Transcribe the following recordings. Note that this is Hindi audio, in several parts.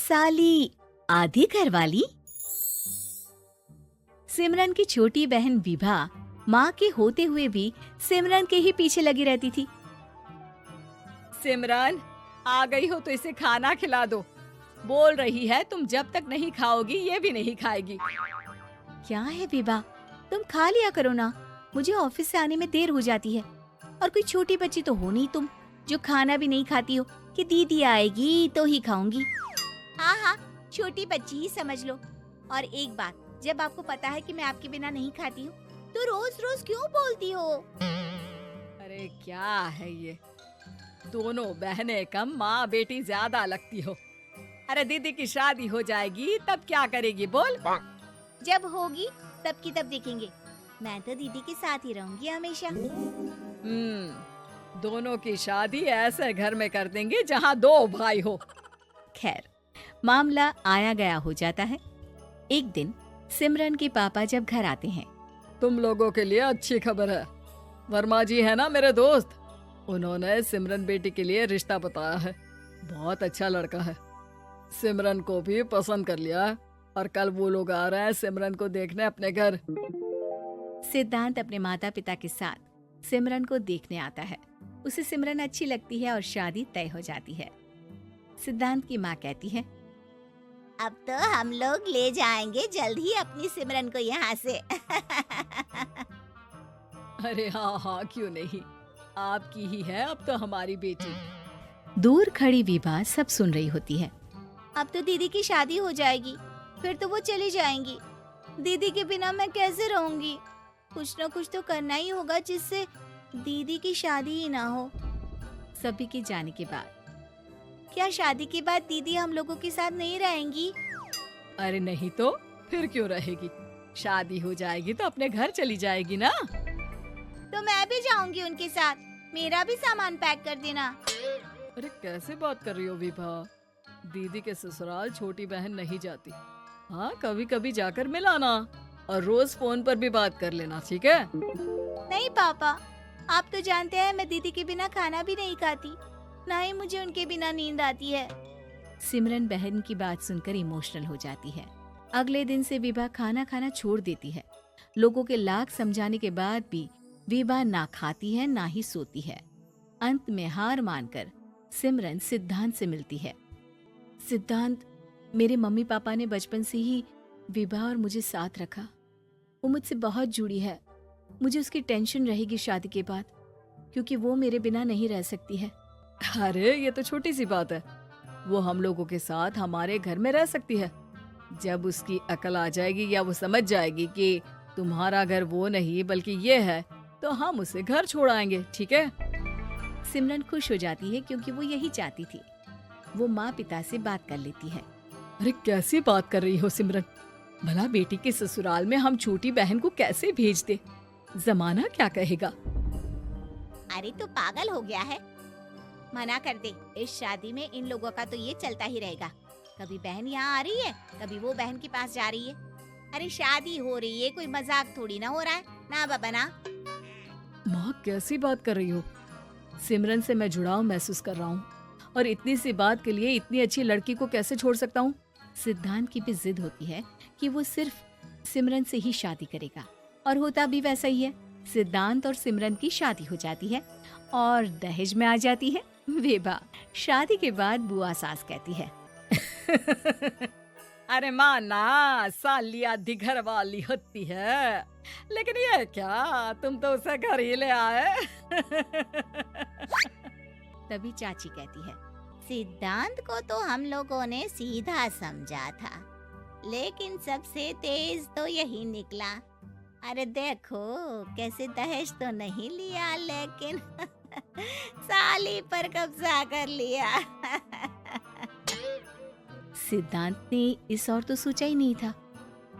साली आधी घरवाली। सिमरन की छोटी बहन विभा माँ के होते हुए भी सिमरन के ही पीछे लगी रहती थी। सिमरन, आ गई हो तो इसे खाना खिला दो। बोल रही है तुम जब तक नहीं खाओगी ये भी नहीं खाएगी। क्या है विभा, तुम खा लिया करो ना, मुझे ऑफिस से आने में देर हो जाती है। और कोई छोटी बच्ची तो हो नहीं तुम जो खाना भी नहीं खाती हो कि दीदी आएगी तो ही खाऊंगी। हाँ हाँ, छोटी बच्ची ही समझ लो। और एक बात, जब आपको पता है कि मैं आपके बिना नहीं खाती हूँ तो रोज रोज क्यों बोलती हो? अरे क्या है ये, दोनों बहनें कम माँ बेटी ज्यादा लगती हो। अरे दीदी की शादी हो जाएगी तब क्या करेगी बोल? जब होगी तब की तब देखेंगे। मैं तो दीदी के साथ ही रहूंगी हमेशा। दोनों की शादी ऐसे घर में कर देंगे जहाँ दो भाई हो। खैर, मामला आया गया हो जाता है। एक दिन सिमरन के पापा जब घर आते हैं, तुम लोगों के लिए अच्छी खबर है। वर्मा जी है ना मेरे दोस्त, उन्होंने सिमरन बेटी के लिए रिश्ता बताया है। बहुत अच्छा लड़का है, सिमरन को भी पसंद कर लिया है और कल वो लोग आ रहे हैं सिमरन को देखने अपने घर। सिद्धांत अपने माता पिता के साथ सिमरन को देखने आता है। उसे सिमरन अच्छी लगती है और शादी तय हो जाती है। सिद्धांत की माँ कहती है, अब तो हम लोग ले जाएंगे जल्द ही अपनी सिमरन को यहाँ से। अरे हाँ, क्यों नहीं, आपकी ही है अब तो हमारी बेटी। दूर खड़ी विभा सब सुन रही होती है। अब तो दीदी की शादी हो जाएगी, फिर तो वो चली जाएंगी। दीदी के बिना मैं कैसे रहूंगी? कुछ न कुछ तो करना ही होगा जिससे दीदी की शादी ही ना हो। सभी के जाने के बाद क्या शादी के बाद दीदी हम लोगों के साथ नहीं रहेंगी? अरे नहीं तो फिर क्यों रहेगी, शादी हो जाएगी तो अपने घर चली जाएगी ना। तो मैं भी जाऊंगी उनके साथ, मेरा भी सामान पैक कर देना। अरे कैसे बात कर रही हो विभा, दीदी के ससुराल छोटी बहन नहीं जाती। हाँ, कभी कभी जाकर मिलाना और रोज फोन पर भी बात कर लेना, ठीक है? नहीं पापा, आप तो जानते हैं मैं दीदी के बिना खाना भी नहीं खाती, ना ही मुझे उनके बिना नींद आती है। सिमरन बहन की बात सुनकर इमोशनल हो जाती है। अगले दिन से विभा खाना खाना छोड़ देती है। लोगों के लाख समझाने के बाद भी विभा ना खाती है ना ही सोती है। अंत में हार मानकर सिमरन सिद्धांत से मिलती है। सिद्धांत, मेरे मम्मी पापा ने बचपन से ही विभा और मुझे साथ रखा। वो मुझसे बहुत जुड़ी है। मुझे उसकी टेंशन रहेगी शादी के बाद, क्योंकि वो मेरे बिना नहीं रह सकती है। अरे ये तो छोटी सी बात है, वो हम लोगों के साथ हमारे घर में रह सकती है। जब उसकी अकल आ जाएगी या वो समझ जाएगी कि तुम्हारा घर वो नहीं बल्कि ये है, तो हम उसे घर छोड़ आएंगे, ठीक है? सिमरन खुश हो जाती है क्योंकि वो यही चाहती थी। वो माँ पिता से बात कर लेती है। अरे कैसी बात कर रही हो सिमरन, भला बेटी के ससुराल में हम छोटी बहन को कैसे भेज दे? जमाना क्या कहेगा? अरे तो पागल हो गया है, मना कर दे। इस शादी में इन लोगों का तो ये चलता ही रहेगा। कभी बहन यहाँ आ रही है, कभी वो बहन के पास जा रही है। अरे शादी हो रही है, कोई मजाक थोड़ी ना हो रहा है ना बाबा ना। माँ कैसी बात कर रही हो, सिमरन से मैं जुड़ाव महसूस कर रहा हूँ और इतनी सी बात के लिए इतनी अच्छी लड़की को कैसे छोड़ सकता हूँ? सिद्धांत की भी जिद होती है कि वो सिर्फ सिमरन से ही शादी करेगा, और होता भी वैसा ही है। सिद्धांत और सिमरन की शादी हो जाती है और दहेज में आ जाती है विभा। शादी के बाद बुआ सास कहती है, अरे माँ ना, साली आधी घर वाली होती है, लेकिन ये क्या, तुम तो उसे घर ही ले आए। तभी चाची कहती है, सिद्धांत को तो हम लोगों ने सीधा समझा था, लेकिन सबसे तेज तो यही निकला। अरे देखो कैसे दहेज तो नहीं लिया, लेकिन साली पर कब्जा कर लिया। सिद्धांत ने इस और तो सोचा ही नहीं था,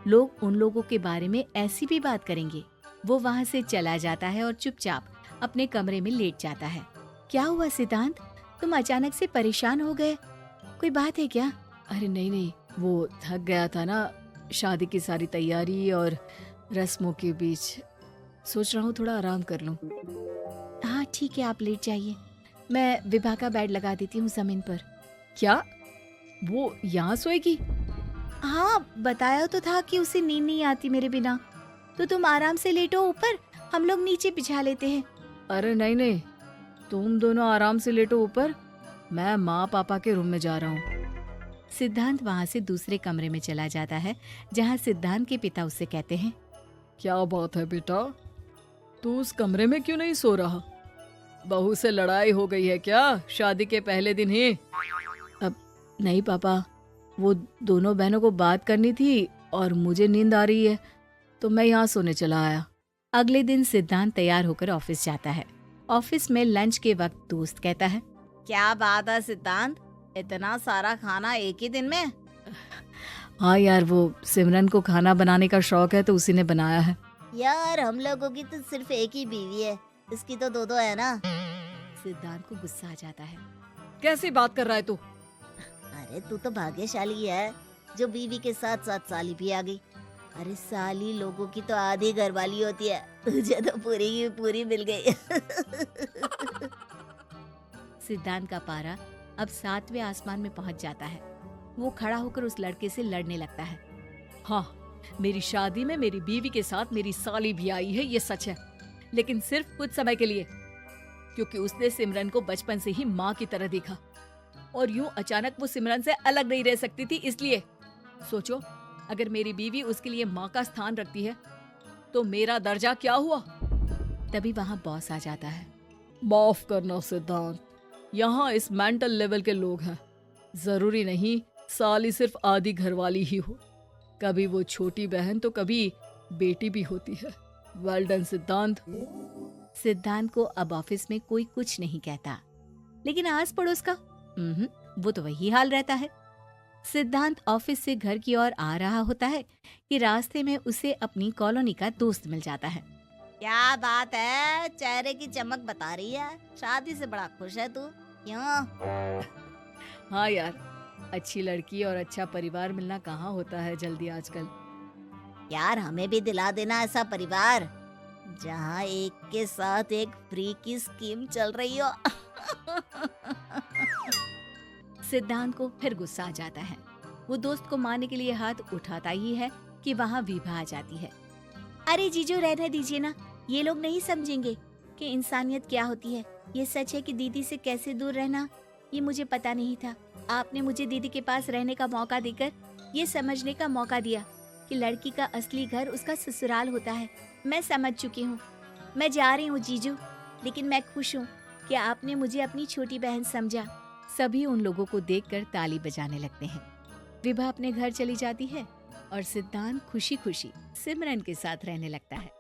लोग उन लोगों के बारे में ऐसी भी बात करेंगे। वो वहाँ से चला जाता है और चुपचाप अपने कमरे में लेट जाता है। क्या हुआ सिद्धांत, तुम अचानक से परेशान हो गए, कोई बात है क्या? अरे नहीं नहीं, वो थक गया था ना, शादी की सारी तैयारी और रस्मों के बीच, सोच रहा हूँ थोड़ा आराम कर लूँ। हाँ ठीक है, आप लेट जाइए, मैं विभा का बेड लगा देती हूँ जमीन पर। क्या? वो यहाँ सोएगी? हाँ, बताया तो था कि उसे नींद नहीं आती मेरे बिना। तो तुम आराम से लेटो ऊपर, हम लोग नीचे बिछा लेते हैं। अरे नहीं नहीं, तुम दोनों आराम से लेटो ऊपर, मैं माँ पापा के रूम में जा रहा हूँ। सिद्धांत वहाँ से दूसरे कमरे में चला जाता है, जहाँ सिद्धांत के पिता उससे कहते हैं, क्या बात है बेटा, तू उस कमरे में क्यों नहीं सो रहा? बहू से लड़ाई हो गई है क्या शादी के पहले दिन ही? अब नहीं पापा, वो दोनों बहनों को बात करनी थी और मुझे नींद आ रही है, तो मैं यहाँ सोने चला आया। अगले दिन सिद्धांत तैयार होकर ऑफिस जाता है। ऑफिस में लंच के वक्त दोस्त कहता है, क्या बात है सिद्धांत, इतना सारा खाना एक ही दिन में? हाँ यार, वो सिमरन को खाना बनाने का शौक है तो उसी ने बनाया है। यार हम लोगों की तो सिर्फ एक ही बीवी है, इसकी तो दो है ना। सिद्धांत को गुस्सा आ जाता है। कैसी बात कर रहा है तू? अरे तू तो भाग्यशाली है जो बीवी के साथ साथ साली भी आ गई। अरे साली लोगों की तो आधी घरवाली होती है, तुझे तो पूरी की पूरी मिल गई। सिद्धांत का पारा अब 7वें आसमान में पहुंच जाता है। वो खड़ा होकर उस लड़के से लड़ने लगता है। हाँ, मेरी शादी में मेरी बीवी के साथ मेरी साली भी आई है, ये सच है, लेकिन सिर्फ कुछ समय के लिए, क्योंकि उसने सिमरन को बचपन से ही माँ की तरह देखा और यूं अचानक वो सिमरन से अलग नहीं रह सकती थी। इसलिए सोचो, अगर मेरी बीवी उसके लिए माँ का स्थान रखती है तो मेरा दर्जा क्या हुआ? तभी वहाँ बॉस आ जाता है। माफ करना सिद्धांत, यहाँ इस मेंटल लेवल के लोग हैं। जरूरी नहीं साली सिर्फ आधी घरवाली ही हो, कभी वो छोटी बहन तो कभी बेटी भी होती है। वेल डन सिद्धांत। सिद्धांत को अब ऑफिस में कोई कुछ नहीं कहता, लेकिन आस पड़ोस का वो तो वही हाल रहता है। सिद्धांत ऑफिस से घर की ओर आ रहा होता है कि रास्ते में उसे अपनी कॉलोनी का दोस्त मिल जाता है। क्या बात है, चेहरे की चमक बता रही है, शादी से बड़ा खुश है तू, क्यों? हाँ यार, अच्छी लड़की और अच्छा परिवार मिलना कहाँ होता है जल्दी आजकल। यार हमें भी दिला देना ऐसा परिवार जहाँ एक के साथ एक फ्री की स्कीम चल रही हो। सिद्धांत को फिर गुस्सा आ जाता है। वो दोस्त को मारने के लिए हाथ उठाता ही है कि वहाँ विभा आ जाती है। अरे जीजू, रहने दीजिए ना, ये लोग नहीं समझेंगे कि इंसानियत क्या होती है। ये सच है कि दीदी से कैसे दूर रहना, ये मुझे पता नहीं था। आपने मुझे दीदी के पास रहने का मौका देकर ये समझने का मौका दिया कि लड़की का असली घर उसका ससुराल होता है। मैं समझ चुकी हूँ, मैं जा रही हूँ जीजू, लेकिन मैं खुश हूँ कि आपने मुझे अपनी छोटी बहन समझा। सभी उन लोगों को देखकर ताली बजाने लगते हैं। विभा अपने घर चली जाती है और सिद्धांत खुशी खुशी सिमरन के साथ रहने लगता है।